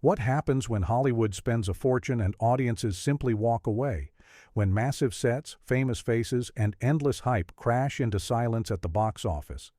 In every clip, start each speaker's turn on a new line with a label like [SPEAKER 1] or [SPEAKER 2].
[SPEAKER 1] What happens when Hollywood spends a fortune and audiences simply walk away? When massive sets, famous faces, and endless hype crash into silence at the box office?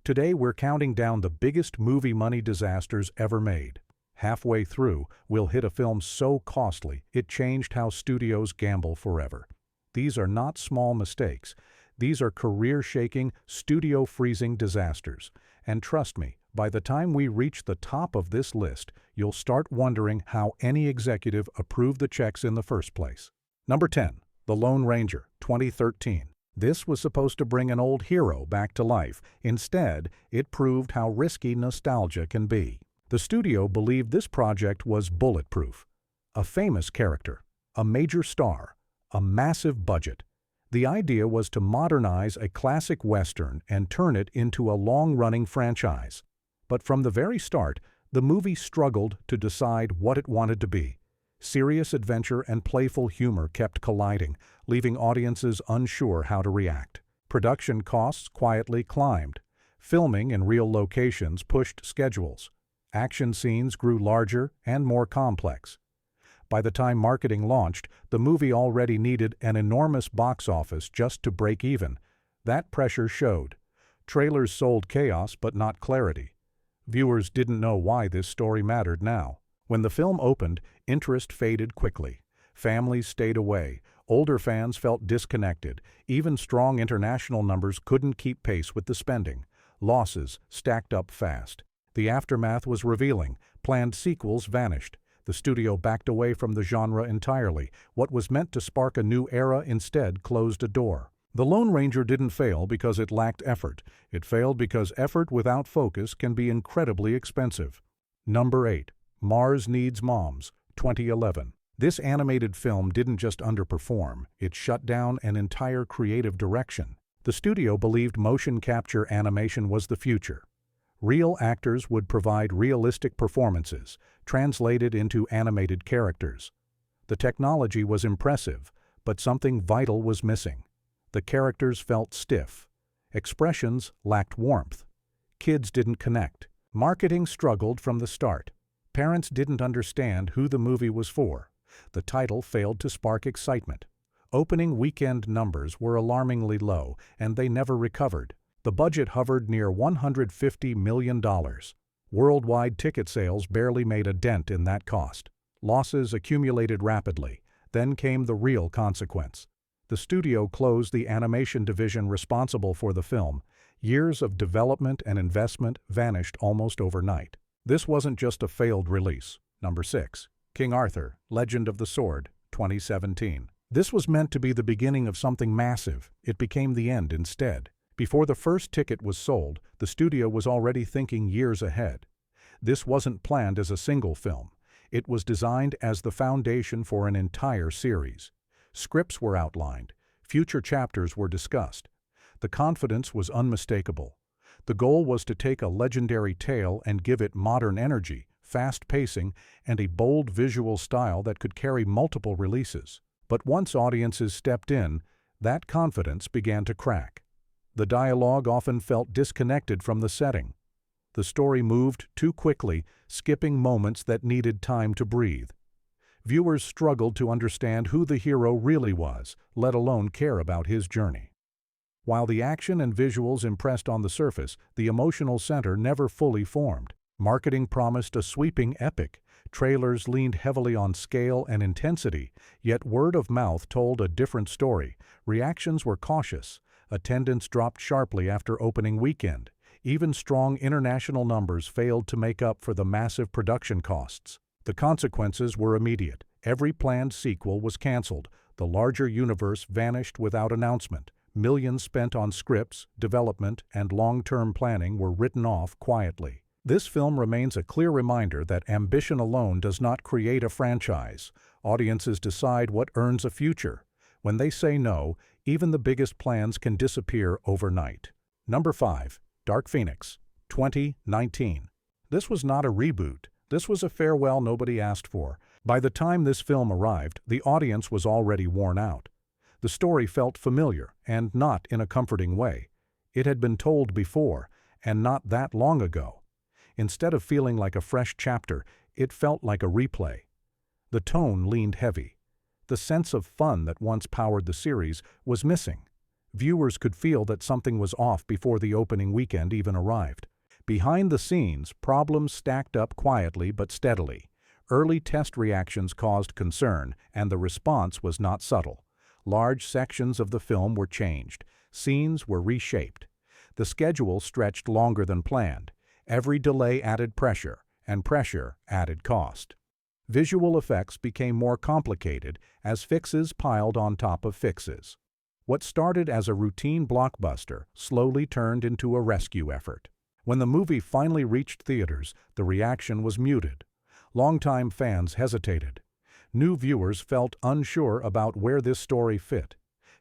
[SPEAKER 1] Today we're counting down the biggest movie money disasters ever made. Halfway through, we'll hit a film so costly it changed how studios gamble forever. These are not small mistakes. These are career-shaking, studio-freezing disasters. And trust me, by the time we reach the top of this list, you'll start wondering how any executive approved the checks in the first place. Number 10. The Lone Ranger, 2013. This was supposed to bring an old hero back to life. Instead, it proved how risky nostalgia can be. The studio believed this project was bulletproof. A famous character, a major star, a massive budget. The idea was to modernize a classic Western and turn it into a long-running franchise. But from the very start, the movie struggled to decide what it wanted to be. Serious adventure and playful humor kept colliding, leaving audiences unsure how to react. Production costs quietly climbed. Filming in real locations pushed schedules. Action scenes grew larger and more complex. By the time marketing launched, the movie already needed an enormous box office just to break even. That pressure showed. Trailers sold chaos but not clarity. Viewers didn't know why this story mattered now. When the film opened, interest faded quickly. Families stayed away. Older fans felt disconnected. Even strong international numbers couldn't keep pace with the spending. Losses stacked up fast. The aftermath was revealing. Planned sequels vanished. The studio backed away from the genre entirely. What was meant to spark a new era instead closed a door. The Lone Ranger didn't fail because it lacked effort. It failed because effort without focus can be incredibly expensive. Number 8. Mars Needs Moms, 2011. This animated film didn't just underperform, it shut down an entire creative direction. The studio believed motion capture animation was the future. Real actors would provide realistic performances, translated into animated characters. The technology was impressive, but something vital was missing. The characters felt stiff. Expressions lacked warmth. Kids didn't connect. Marketing struggled from the start. Parents didn't understand who the movie was for. The title failed to spark excitement. Opening weekend numbers were alarmingly low, and they never recovered. The budget hovered near $150 million. Worldwide ticket sales barely made a dent in that cost. Losses accumulated rapidly. Then came the real consequence. The studio closed the animation division responsible for the film. Years of development and investment vanished almost overnight. This wasn't just a failed release. Number 6. King Arthur, Legend of the Sword, 2017. This was meant to be the beginning of something massive. It became the end instead. Before the first ticket was sold, the studio was already thinking years ahead. This wasn't planned as a single film. It was designed as the foundation for an entire series. Scripts were outlined. Future chapters were discussed. The confidence was unmistakable. The goal was to take a legendary tale and give it modern energy, fast pacing, and a bold visual style that could carry multiple releases. But once audiences stepped in, that confidence began to crack. The dialogue often felt disconnected from the setting. The story moved too quickly, skipping moments that needed time to breathe. Viewers struggled to understand who the hero really was, let alone care about his journey. While the action and visuals impressed on the surface, the emotional center never fully formed. Marketing promised a sweeping epic. Trailers leaned heavily on scale and intensity, yet word of mouth told a different story. Reactions were cautious. Attendance dropped sharply after opening weekend. Even strong international numbers failed to make up for the massive production costs. The consequences were immediate. Every planned sequel was canceled. The larger universe vanished without announcement. Millions spent on scripts, development, and long-term planning were written off quietly. This film remains a clear reminder that ambition alone does not create a franchise. Audiences decide what earns a future. When they say no, even the biggest plans can disappear overnight. Number 5. Dark Phoenix, 2019. This was not a reboot. This was a farewell nobody asked for. By the time this film arrived, the audience was already worn out. The story felt familiar, and not in a comforting way. It had been told before, and not that long ago. Instead of feeling like a fresh chapter, it felt like a replay. The tone leaned heavy. The sense of fun that once powered the series was missing. Viewers could feel that something was off before the opening weekend even arrived. Behind the scenes, problems stacked up quietly but steadily. Early test reactions caused concern, and the response was not subtle. Large sections of the film were changed. Scenes were reshaped. The schedule stretched longer than planned. Every delay added pressure, and pressure added cost. Visual effects became more complicated as fixes piled on top of fixes. What started as a routine blockbuster slowly turned into a rescue effort. When the movie finally reached theaters, the reaction was muted. Longtime fans hesitated. New viewers felt unsure about where this story fit.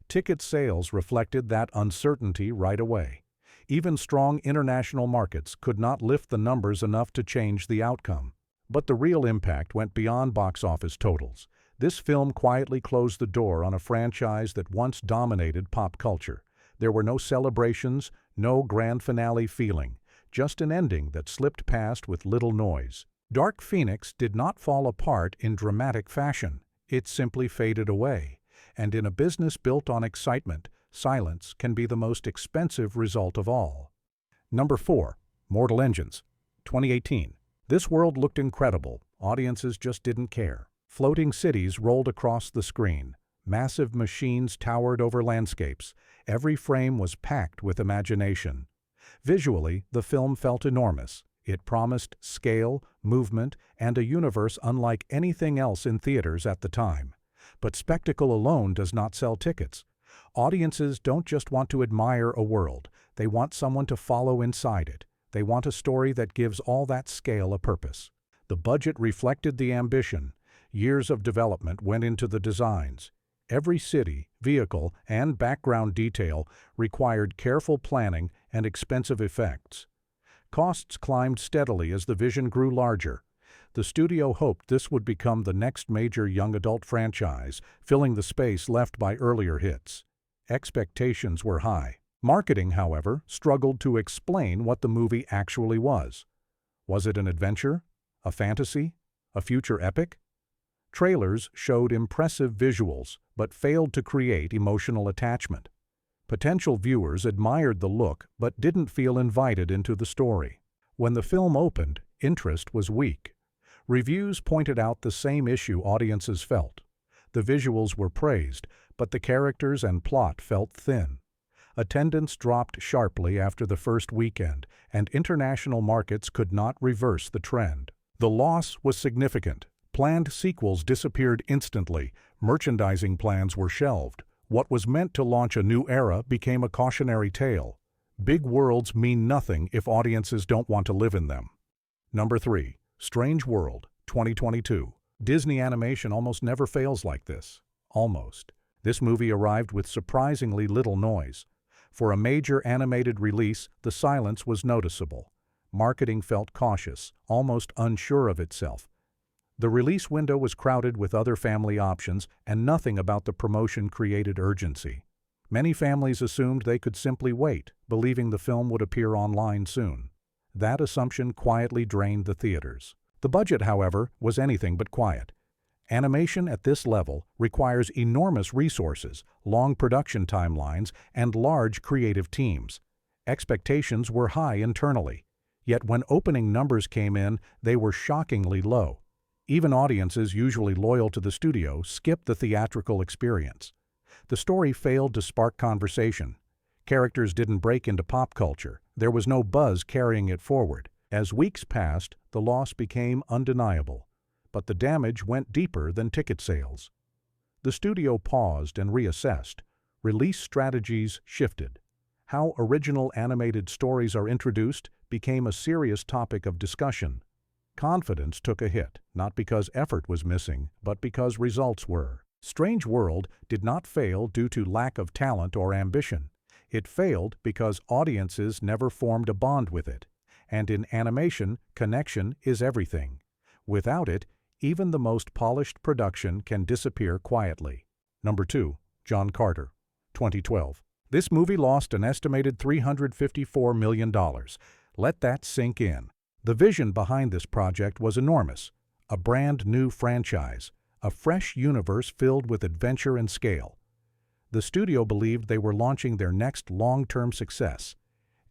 [SPEAKER 1] Ticket sales reflected that uncertainty right away. Even strong international markets could not lift the numbers enough to change the outcome. But the real impact went beyond box office totals. This film quietly closed the door on a franchise that once dominated pop culture. There were no celebrations, no grand finale feeling, just an ending that slipped past with little noise. Dark Phoenix did not fall apart in dramatic fashion. It simply faded away. And in a business built on excitement, silence can be the most expensive result of all. Number 4. Mortal Engines, 2018. This world looked incredible. Audiences just didn't care. Floating cities rolled across the screen. Massive machines towered over landscapes. Every frame was packed with imagination. Visually, the film felt enormous. It promised scale, movement, and a universe unlike anything else in theaters at the time. But spectacle alone does not sell tickets. Audiences don't just want to admire a world. They want someone to follow inside it. They want a story that gives all that scale a purpose. The budget reflected the ambition. Years of development went into the designs. Every city, vehicle, and background detail required careful planning and expensive effects. Costs climbed steadily as the vision grew larger. The studio hoped this would become the next major young adult franchise, filling the space left by earlier hits. Expectations were high. Marketing, however, struggled to explain what the movie actually was. Was it an adventure? A fantasy? A future epic? Trailers showed impressive visuals, but failed to create emotional attachment. Potential viewers admired the look but didn't feel invited into the story. When the film opened, interest was weak. Reviews pointed out the same issue audiences felt. The visuals were praised, but the characters and plot felt thin. Attendance dropped sharply after the first weekend, and international markets could not reverse the trend. The loss was significant. Planned sequels disappeared instantly. Merchandising plans were shelved. What was meant to launch a new era became a cautionary tale. Big worlds mean nothing if audiences don't want to live in them. Number 3. Strange World, 2022. Disney animation almost never fails like this. Almost. This movie arrived with surprisingly little noise. For a major animated release, the silence was noticeable. Marketing felt cautious, almost unsure of itself. The release window was crowded with other family options, and nothing about the promotion created urgency. Many families assumed they could simply wait, believing the film would appear online soon. That assumption quietly drained the theaters. The budget, however, was anything but quiet. Animation at this level requires enormous resources, long production timelines, and large creative teams. Expectations were high internally. Yet when opening numbers came in, they were shockingly low. Even audiences usually loyal to the studio skipped the theatrical experience. The story failed to spark conversation. Characters didn't break into pop culture. There was no buzz carrying it forward. As weeks passed, the loss became undeniable. But the damage went deeper than ticket sales. The studio paused and reassessed. Release strategies shifted. How original animated stories are introduced became a serious topic of discussion. Confidence took a hit, not because effort was missing, but because results were. Strange World did not fail due to lack of talent or ambition. It failed because audiences never formed a bond with it. And in animation, connection is everything. Without it, even the most polished production can disappear quietly. Number 2. John Carter, 2012. This movie lost an estimated $354 million. Let that sink in. The vision behind this project was enormous. A brand new franchise, a fresh universe filled with adventure and scale. The studio believed they were launching their next long-term success.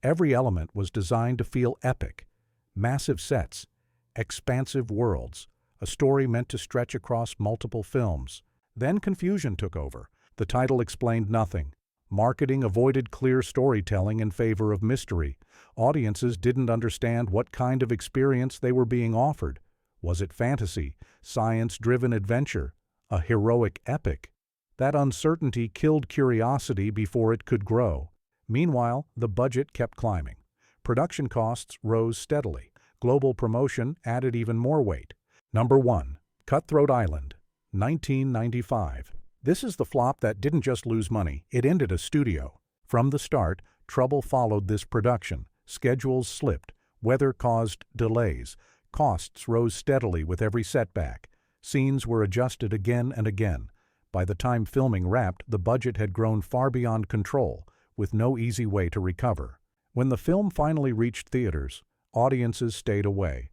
[SPEAKER 1] Every element was designed to feel epic. Massive sets, expansive worlds, a story meant to stretch across multiple films. Then confusion took over. The title explained nothing. Marketing avoided clear storytelling in favor of mystery. Audiences didn't understand what kind of experience they were being offered. Was it fantasy, science-driven adventure, a heroic epic? That uncertainty killed curiosity before it could grow. Meanwhile, the budget kept climbing. Production costs rose steadily. Global promotion added even more weight. Number 1. Cutthroat Island, 1995. This is the flop that didn't just lose money, it ended a studio. From the start, trouble followed this production. Schedules slipped, weather caused delays, costs rose steadily with every setback. Scenes were adjusted again and again. By the time filming wrapped, the budget had grown far beyond control, with no easy way to recover. When the film finally reached theaters, audiences stayed away.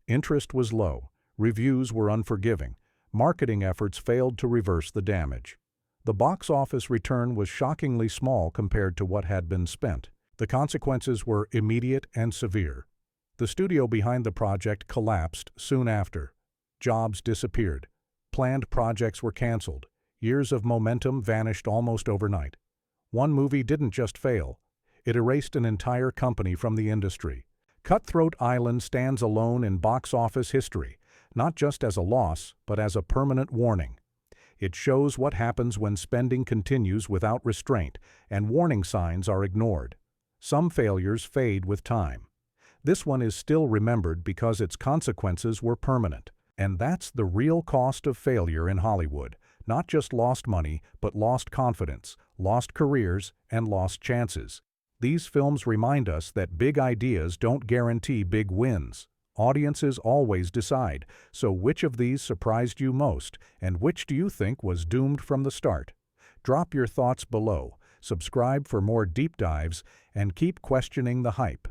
[SPEAKER 1] Interest was low, reviews were unforgiving, marketing efforts failed to reverse the damage. The box office return was shockingly small compared to what had been spent. The consequences were immediate and severe. The studio behind the project collapsed soon after. Jobs disappeared. Planned projects were canceled. Years of momentum vanished almost overnight. One movie didn't just fail. It erased an entire company from the industry. Cutthroat Island stands alone in box office history, not just as a loss, but as a permanent warning. It shows what happens when spending continues without restraint and warning signs are ignored. Some failures fade with time. This one is still remembered because its consequences were permanent. And that's the real cost of failure in Hollywood. Not just lost money, but lost confidence, lost careers, and lost chances. These films remind us that big ideas don't guarantee big wins. Audiences always decide, so which of these surprised you most, and which do you think was doomed from the start? Drop your thoughts below, subscribe for more deep dives, and keep questioning the hype.